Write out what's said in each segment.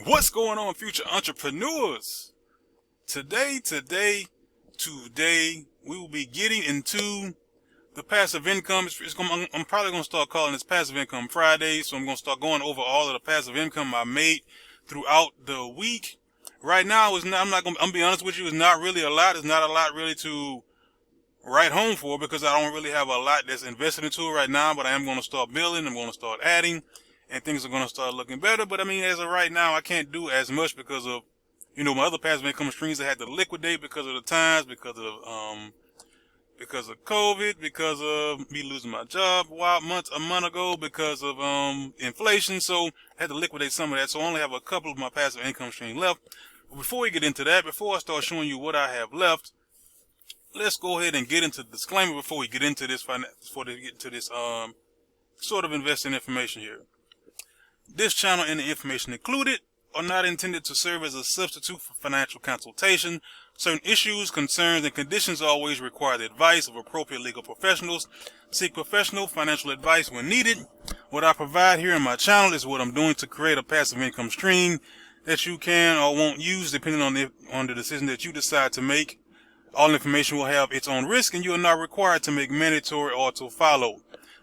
What's going on, future entrepreneurs? Today, we will be getting into the passive income. I'm probably going to start calling this Passive Income Friday, so I'm going to start going over all of the passive income I made throughout the week. Right now, I'm be honest with you, it's not really a lot. It's not a lot really to write home for because I don't really have a lot that's invested into it right now, but I am going to start building. I'm going to start adding, and things are going to start looking better. But I mean, as of right now, I can't do as much because of, my other passive income streams I had to liquidate because of the times, because of COVID, because of me losing my job a month ago, because of inflation. So I had to liquidate some of that. So I only have a couple of my passive income streams left. But before we get into that, before I start showing you what I have left, let's go ahead and get into the disclaimer before we get into this sort of investing information here. This channel and the information included are not intended to serve as a substitute for financial consultation. Certain issues, concerns, and conditions always require the advice of appropriate legal professionals. Seek professional financial advice when needed. What I provide here in my channel is what I'm doing to create a passive income stream that you can or won't use depending on the decision that you decide to make. All information will have its own risk, and you are not required to make mandatory or to follow.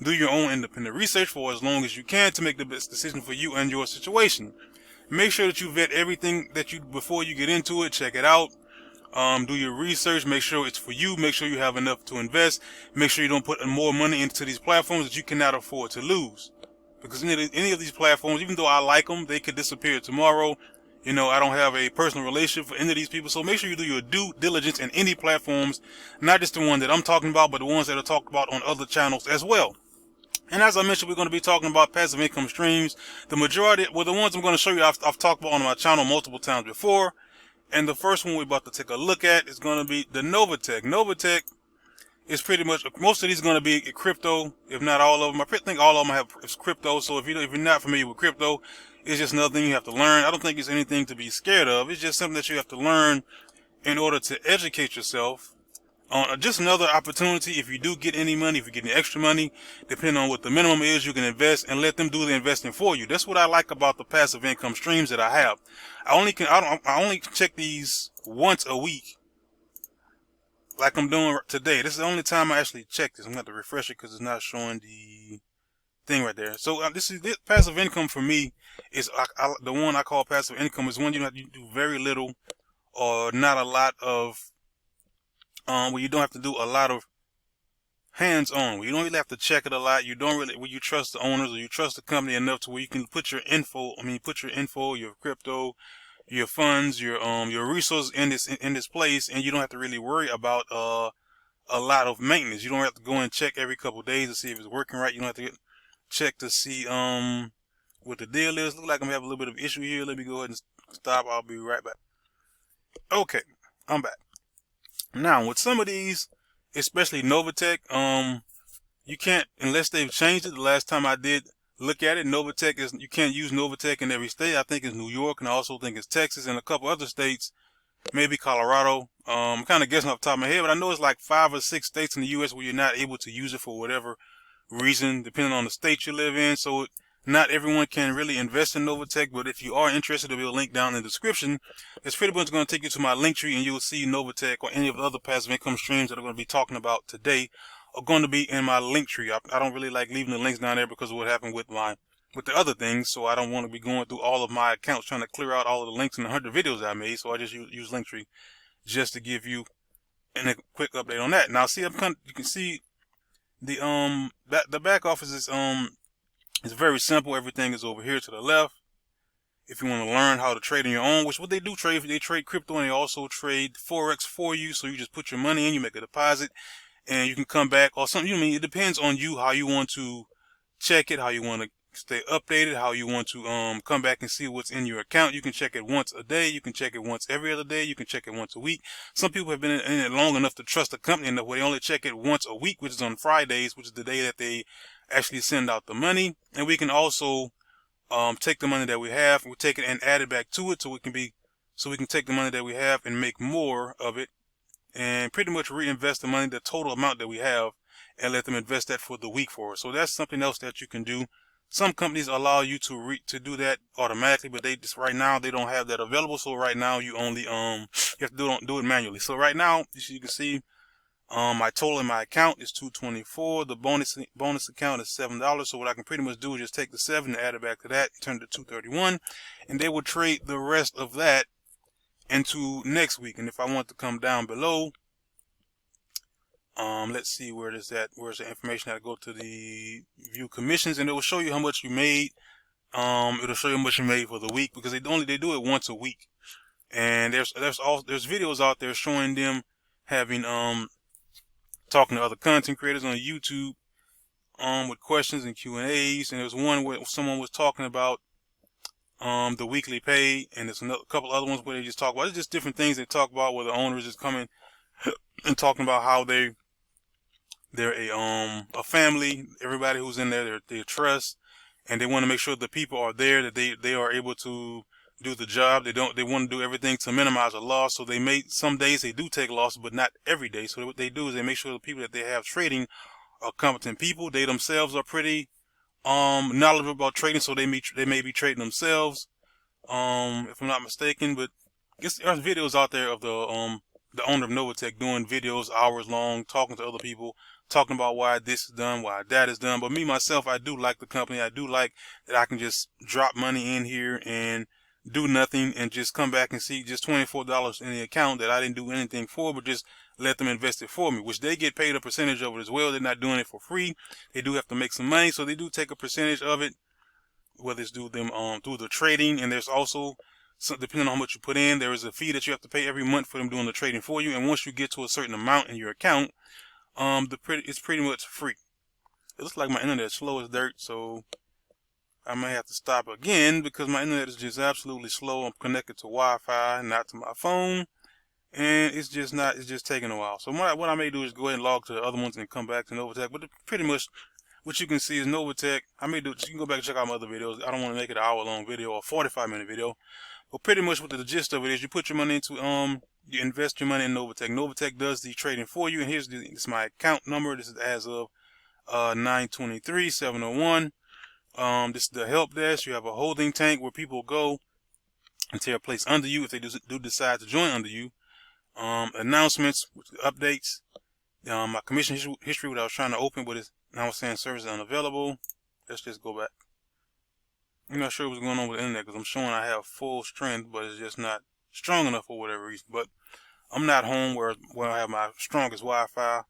Do your own independent research for as long as you can to make the best decision for you and your situation. Make sure that you vet everything before you get into it. Check it out. Do your research. Make sure it's for you. Make sure you have enough to invest. Make sure you don't put more money into these platforms that you cannot afford to lose. Because any of these platforms, even though I like them, they could disappear tomorrow. I don't have a personal relationship for any of these people. So make sure you do your due diligence in any platforms, not just the one that I'm talking about, but the ones that are talked about on other channels as well. And as I mentioned, we're going to be talking about passive income streams. The majority, the ones I'm going to show you, I've talked about on my channel multiple times before. And the first one we're about to take a look at is going to be the Novatech. Novatech is pretty much, most of these are going to be crypto, if not all of them. I think all of them have crypto. So if you're not familiar with crypto, it's just another thing you have to learn. I don't think it's anything to be scared of. It's just something that you have to learn in order to educate yourself. Just another opportunity. If you do get any money, if you get any extra money, depending on what the minimum is, you can invest and let them do the investing for you. That's what I like about the passive income streams that I have. I only check these once a week, like I'm doing today. This is the only time I actually check this. I'm going to have to refresh it because it's not showing the thing right there. So this passive income for me is the one I call passive income is one you do very little or not a lot of. Where you don't have to do a lot of hands-on, where you don't really have to check it a lot. Where you trust the owners or you trust the company enough to where you can put your info, your crypto, your funds, your resources in this place, and you don't have to really worry about a lot of maintenance. You don't have to go and check every couple of days to see if it's working right. You don't have to check to see what the deal is. Look like I'm having a little bit of issue here. Let me go ahead and stop. I'll be right back. Okay, I'm back. Now, with some of these, especially Novatech, you can't, unless they've changed it. The last time I did look at it, you can't use Novatech in every state. I think it's New York, and I also think it's Texas and a couple other states, maybe Colorado. I'm kind of guessing off the top of my head, but I know it's like 5 or 6 states in the U.S. where you're not able to use it for whatever reason, depending on the state you live in. So not everyone can really invest in Novatech, but if you are interested, there'll be a link down in the description. It's pretty much going to take you to my Linktree, and you'll see Novatech or any of the other passive income streams that I'm going to be talking about today are going to be in my Linktree. I don't really like leaving the links down there because of what happened with the other things, so I don't want to be going through all of my accounts trying to clear out all of the links in the 100 videos I made, so I just use Linktree just to give you a quick update on that. Now, see, you can see the back office is it's very simple. Everything is over here to the left. If you want to learn how to trade on your own, which what they do trade, they trade crypto and they also trade Forex for you. So you just put your money in, you make a deposit, and you can come back or something. It depends on you how you want to check it, how you want to stay updated, how you want to come back and see what's in your account. You can check it once a day. You can check it once every other day. You can check it once a week. Some people have been in it long enough to trust the company enough where they only check it once a week, which is on Fridays, which is the day that they actually send out the money. And we can also take the money that we have, we take it and add it back to it, so we can take the money that we have and make more of it, and pretty much reinvest the money, the total amount that we have, and let them invest that for the week for us. So that's something else that you can do Some companies allow you to do that automatically, but they just right now they don't have that available. So right now you only you have to do it manually. So right now, as you can see, my total in my account is $224. The bonus account is $7. So what I can pretty much do is just take the 7 and add it back to that, turn it to $231, and they will trade the rest of that into next week. And if I want to come down below, let's see where it is at. Where's the information? I go to the view commissions, and it will show you how much you made. It'll show you how much you made for the week, because they do it once a week. And there's videos out there showing them having talking to other content creators on YouTube with questions and Q&As. And there's one where someone was talking about the weekly pay, and there's a couple other ones where they just talk about, it's just different things they talk about, where the owners is coming and talking about how they're a family. Everybody who's in there, they trust, and they want to make sure the people are there, that they are able to do the job. They want to do everything to minimize a loss. So some days they do take losses, but not every day. So what they do is they make sure the people that they have trading are competent people. They themselves are pretty knowledgeable about trading, so they may be trading themselves, if I'm not mistaken. But there's videos out there of the owner of Novatech doing videos hours long, talking to other people, talking about why this is done, why that is done. But me myself, I do like the company. I do like that I can just drop money in here and do nothing and just come back and see just $24 in the account that I didn't do anything for, but just let them invest it for me, which they get paid a percentage of it as well. They're not doing it for free. They do have to make some money, so they do take a percentage of it, whether it's through the trading. And there's also, depending on how much you put in, there is a fee that you have to pay every month for them doing the trading for you. And once you get to a certain amount in your account, it's pretty much free. It looks like my internet is slow as dirt, so I may have to stop again because my internet is just absolutely slow. I'm connected to Wi-Fi, not to my phone, and it's just taking a while. So what I may do is go ahead and log to the other ones and come back to Novatech. But pretty much what you can see is Novatech. You can go back and check out my other videos. I don't want to make it an hour-long video or a 45-minute video. But pretty much what the gist of it is, you put your money into you invest your money in Novatech. Novatech does the trading for you, and this is my account number. This is as of 9/23/701. This is the help desk. You have a holding tank where people go and take a place under you if they do decide to join under you. Announcements, updates. My commission history, what I was trying to open, but it's now saying service is unavailable. Let's just go back. I'm not sure what's going on with the internet because I'm showing I have full strength, but it's just not strong enough for whatever reason. But I'm not home where I have my strongest Wi-Fi.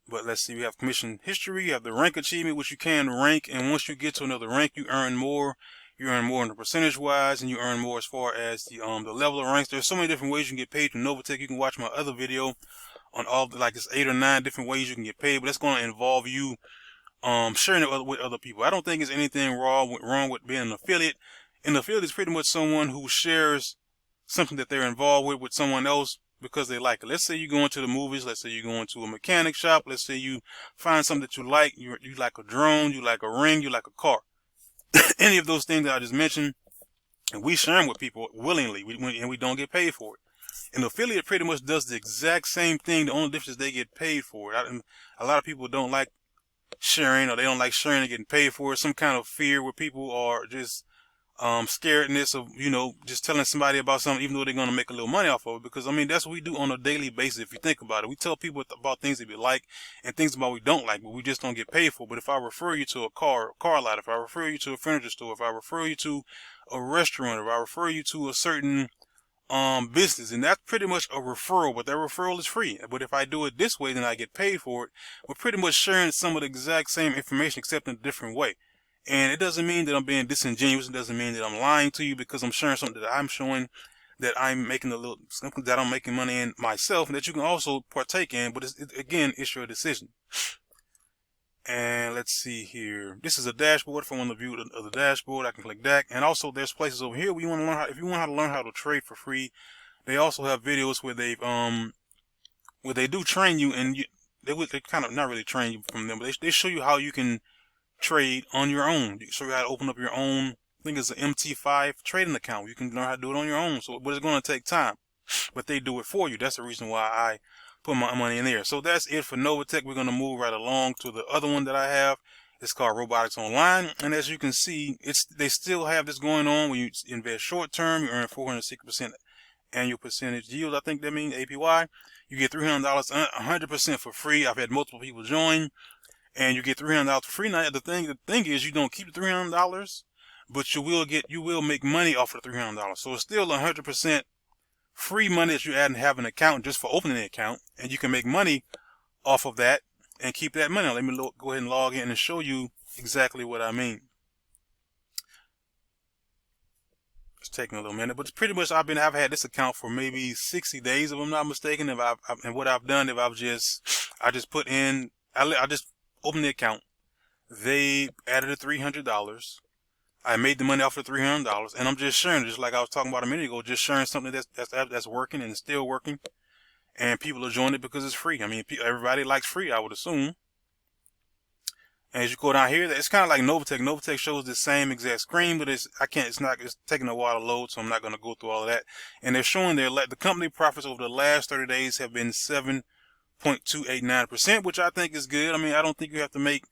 But let's see, we have commission history. You have the rank achievement, which you can rank, and once you get to another rank, you earn more. You earn more in the percentage wise, and you earn more as far as the level of ranks. There's so many different ways you can get paid from Novatech. You can watch my other video on it's 8 or 9 different ways you can get paid, but that's going to involve you sharing it with other people. I don't think there's anything wrong with being an affiliate. An affiliate is pretty much someone who shares something that they're involved with someone else because they like it. Let's say you go into the movies. Let's say you go into a mechanic shop. Let's say you find something that you like. You like a drone. You like a ring. You like a car. Any of those things that I just mentioned, and we share them with people willingly, and we don't get paid for it. An affiliate pretty much does the exact same thing. The only difference is they get paid for it. A lot of people don't like sharing, or they don't like sharing and getting paid for it. Some kind of fear where people are just scaredness of, just telling somebody about something, even though they're going to make a little money off of it. Because, that's what we do on a daily basis. If you think about it, we tell people about things that we like and things about we don't like, but we just don't get paid for. But if I refer you to a car lot, if I refer you to a furniture store, if I refer you to a restaurant, if I refer you to a certain business, and that's pretty much a referral, but that referral is free. But if I do it this way, then I get paid for it. We're pretty much sharing some of the exact same information, except in a different way. And it doesn't mean that I'm being disingenuous. It doesn't mean that I'm lying to you because I'm sharing something that I'm showing that I'm making that I'm making money in myself, and that you can also partake in. But again, it's your decision. And let's see here. This is a dashboard. If I want to view the dashboard, I can click that. And also, there's places over here where you want to learn if you want how to learn how to trade for free. They also have videos where they do train you, and they kind of not really train you from them, but they show you how you can trade on your own. They show you how to open up your own. I think it's an MT5 trading account. You can learn how to do it on your own. So, but it's going to take time. But they do it for you. That's the reason why I put my money in there. So that's it for Novatech. We're going to move right along to the other one that I have. It's called Robotics Online, and as you can see, they still have this going on. When you invest short term, you earn 460% annual percentage yield. I think that means APY. You get $300 100% for free. I've had multiple people join, and you get $300 for free. Now the thing is, you don't keep the $300, but you will make money off of the $300. So it's still 100% free money that you add and have an account just for opening the account, and you can make money off of that and keep that money. Let me go ahead and log in and show you exactly what I mean. It's taking a little minute, but it's pretty much I've had this account for maybe 60 days, if I'm not mistaken. And what I've done, I just put in, I just opened the account. They added the $300. I made the money off of $300, and I'm just sharing, just like I was talking about a minute ago, just sharing something that's working and still working, and people are joining it because it's free. I mean, everybody likes free, I would assume. And as you go down here, it's kind of like Novatech. Novatech shows the same exact screen, but it's taking a while to load, so I'm not going to go through all of that. And they're showing the company profits over the last 30 days have been 7.289%, which I think is good. I mean, I don't think you have to make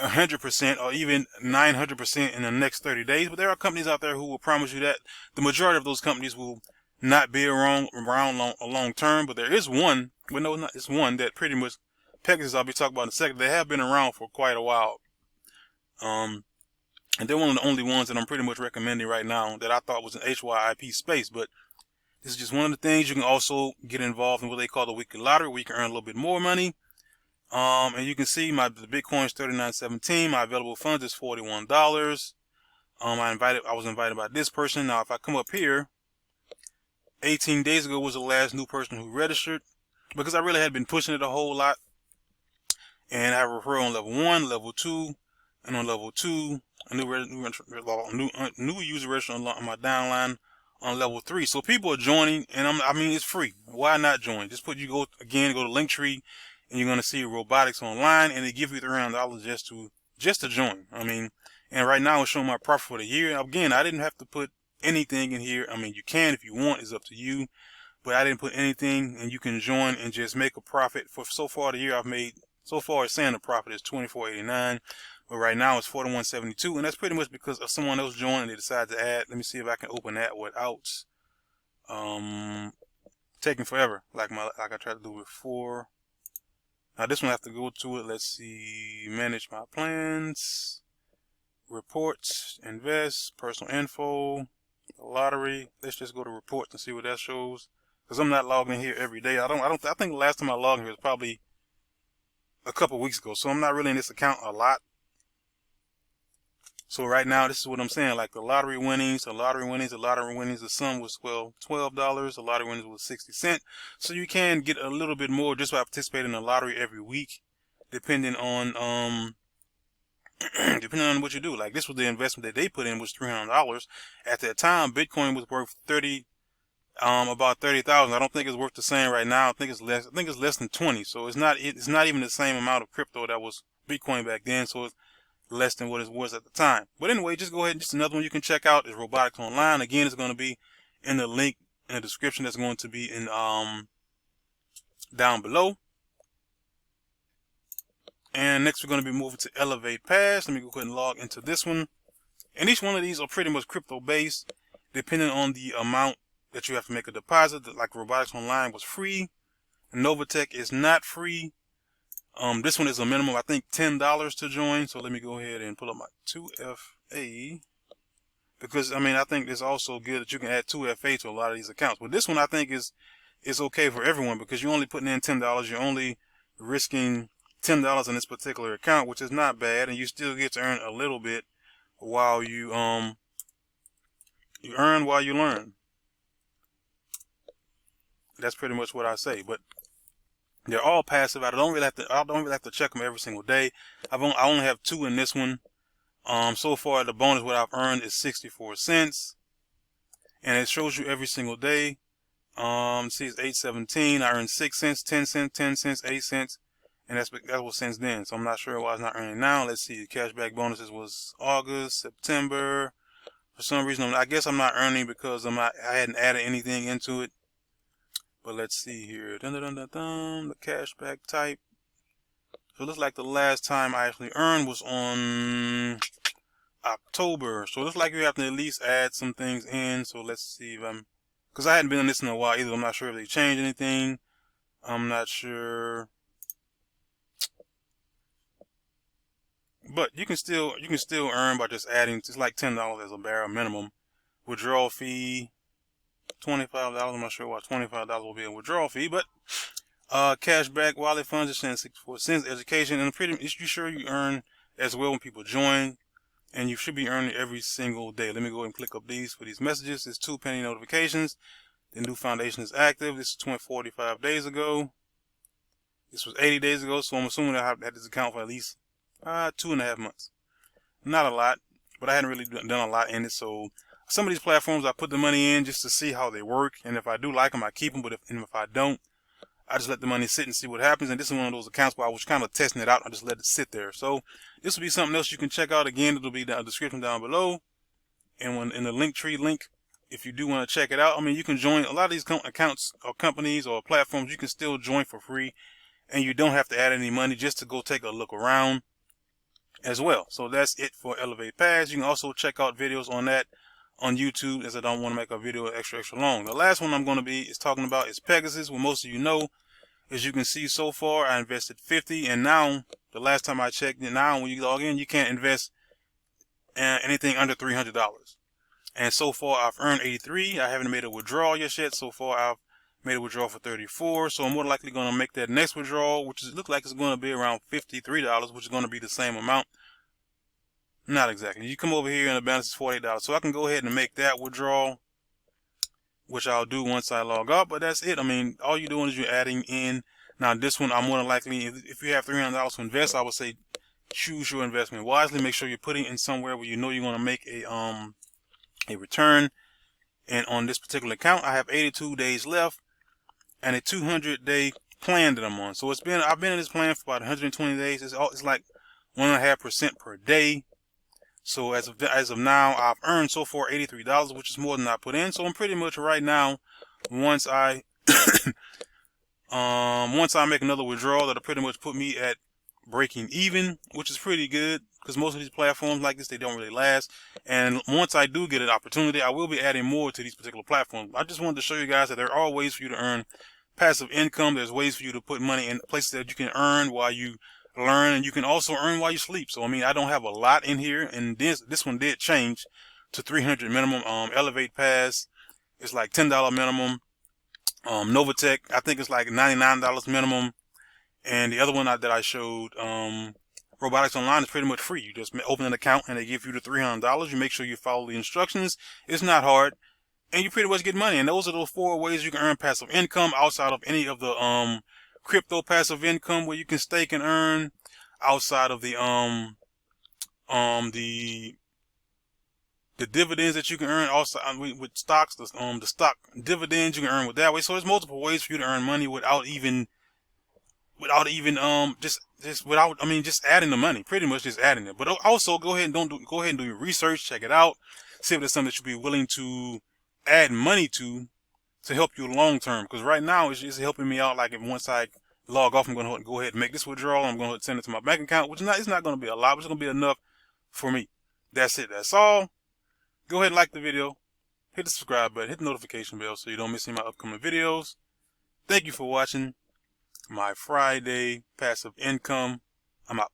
100% or even 900% in the next 30 days, but there are companies out there who will promise you that. The majority of those companies will not be around long term, but there is one, it's one that pretty much, Pegasus, I'll be talking about in a second. They have been around for quite a while, and they're one of the only ones that I'm pretty much recommending right now that I thought was an HYIP space. But this is just one of the things. You can also get involved in what they call the weekly lottery, where you can earn a little bit more money. And you can see the Bitcoin is $39.17. My available funds is $41. I was invited by this person. Now, if I come up here, 18 days ago was the last new person who registered, because I really had been pushing it a whole lot. And I have a referral on level 1, level 2, and on level 2, a new user register on my downline on level 3. So people are joining, and I mean, it's free. Why not join? Just go to Linktree, and you're going to see Robotics Online, and they give you $300 just to join. I mean, and right now it's showing my profit for the year. Again, I didn't have to put anything in here. I mean, you can if you want, it's up to you, but I didn't put anything, and you can join and just make a profit. For so far the year I've made, so far it's saying the profit is $24.89, but right now it's $41.72, and that's pretty much because of someone else joined and they decided to add. Let me see if I can open that without taking forever, like I tried to do before. Now this one I have to go to it. Let's see, manage my plans, reports, invest, personal info, lottery. Let's just go to reports and see what that shows, because I'm not logging in here every day. I think the last time I logged in here was probably a couple weeks ago, so I'm not really in this account a lot. So right now, this is what I'm saying, like the lottery winnings, the sum was $12, the lottery winnings was 60 cents. So you can get a little bit more just by participating in the lottery every week, depending on what you do. Like this was the investment that they put in, was $300. At that time, Bitcoin was worth about 30,000. I don't think it's worth the same right now. I think it's less. I think it's less than 20. So it's not even the same amount of crypto that was Bitcoin back then. So it's less than what it was at the time. But anyway, just go ahead and just another one you can check out is Robotics Online. Again, it's going to be in the link in the description. That's going to be in down below. And next we're going to be moving to Elevate Pass. Let me go ahead and log into this one. And each one of these are pretty much crypto based, depending on the amount that you have to make a deposit. Like Robotics Online was free. Novatech is not free. This one is a minimum, I think, $10 to join. So let me go ahead and pull up my 2FA, because I mean, I think it's also good that you can add 2FA to a lot of these accounts. But this one I think is okay for everyone, because you're only putting in $10. You're only risking $10 in this particular account, which is not bad, and you still get to earn a little bit while you earn while you learn. That's pretty much what I say. But they're all passive. I don't really have to check them every single day. I only have 2 in this one. So far the bonus what I've earned is 64 cents, and it shows you every single day. See, it's 8.17. I earned 6 cents, 10 cents, 10 cents, 8 cents, and that was since then. So I'm not sure why it's not earning now. Let's see. The cashback bonuses was August, September. For some reason, I guess I'm not earning because I hadn't added anything into it. But let's see here. The cashback type. So it looks like the last time I actually earned was on October. So it looks like you have to at least add some things in. So let's see if I'm, because I hadn't been on this in a while either. I'm not sure if they changed anything. I'm not sure. But you can still earn by just adding. It's like $10 as a bare minimum. Withdrawal fee, $25. I'm not sure why $25 will be a withdrawal fee, but cashback wallet funds is 64 cents. Education, and pretty you sure you earn as well when people join, and you should be earning every single day. Let me go ahead and click up these for these messages. It's 2 penny notifications. The new foundation is active. This is 45 days ago. This was 80 days ago, so I'm assuming I have had this account for at least 2.5 months. Not a lot, but I hadn't really done a lot in it. So some of these platforms I put the money in just to see how they work, and if I do like them, I keep them. But if I don't, I just let the money sit and see what happens. And this is one of those accounts where I was kind of testing it out. I just let it sit there. So this will be something else you can check out. Again, it'll be in the description down below, and in the Linktree link, if you do want to check it out. I mean, you can join a lot of these accounts or companies or platforms. You can still join for free, and you don't have to add any money just to go take a look around as well. So that's it for Elevate Pass. You can also check out videos on that on YouTube, as I don't want to make a video extra long. The last one I'm going to be talking about is Pegasus. What most of you know, as you can see, so far I invested 50, and now the last time I checked, now when you log in, you can't invest anything under $300. And so far I've earned 83. I haven't made a withdrawal yet. So far I've made a withdrawal for 34. So I'm more likely going to make that next withdrawal, which looks like it's going to be around $53, which is going to be the same amount. Not exactly. You come over here and the balance is $48. So I can go ahead and make that withdrawal, which I'll do once I log out. But that's it. I mean, all you're doing is you're adding in. Now this one, I'm more than likely, if you have $300 to invest, I would say choose your investment wisely. Make sure you're putting in somewhere where you know you're going to make a return. And on this particular account, I have 82 days left and a 200-day plan that I'm on. So I've been in this plan for about 120 days. It's like 1.5% per day. So as of now, I've earned so far $83, which is more than I put in. So I'm pretty much right now, once I once I make another withdrawal, that'll pretty much put me at breaking even, which is pretty good, because most of these platforms like this, they don't really last. And once I do get an opportunity, I will be adding more to these particular platforms. I just wanted to show you guys that there are ways for you to earn passive income. There's ways for you to put money in places that you can earn while you learn, and you can also earn while you sleep. So I mean, I don't have a lot in here, and this one did change to 300 minimum. Elevate Pass, it's like $10 minimum. Novatech, I think it's like $99 minimum. And the other one that I showed, Robotics Online, is pretty much free. You just open an account and they give you the $300. You make sure you follow the instructions. It's not hard, and you pretty much get money. And those are the 4 ways you can earn passive income outside of any of the crypto passive income where you can stake and earn, outside of the dividends that you can earn also with stocks, the stock dividends you can earn with that way. So there's multiple ways for you to earn money without just adding the money, pretty much just adding it. But also go ahead and do your research, check it out, see if there's something that you'll be willing to add money to help you long term. Because right now it's just helping me out. Like if once I log off, I'm going to go ahead and make this withdrawal. I'm going to send it to my bank account, which it's not going to be a lot, but it's going to be enough for me. That's it. That's all. Go ahead and like the video, hit the subscribe button, hit the notification bell so you don't miss any of my upcoming videos. Thank you for watching my Friday passive income. I'm out.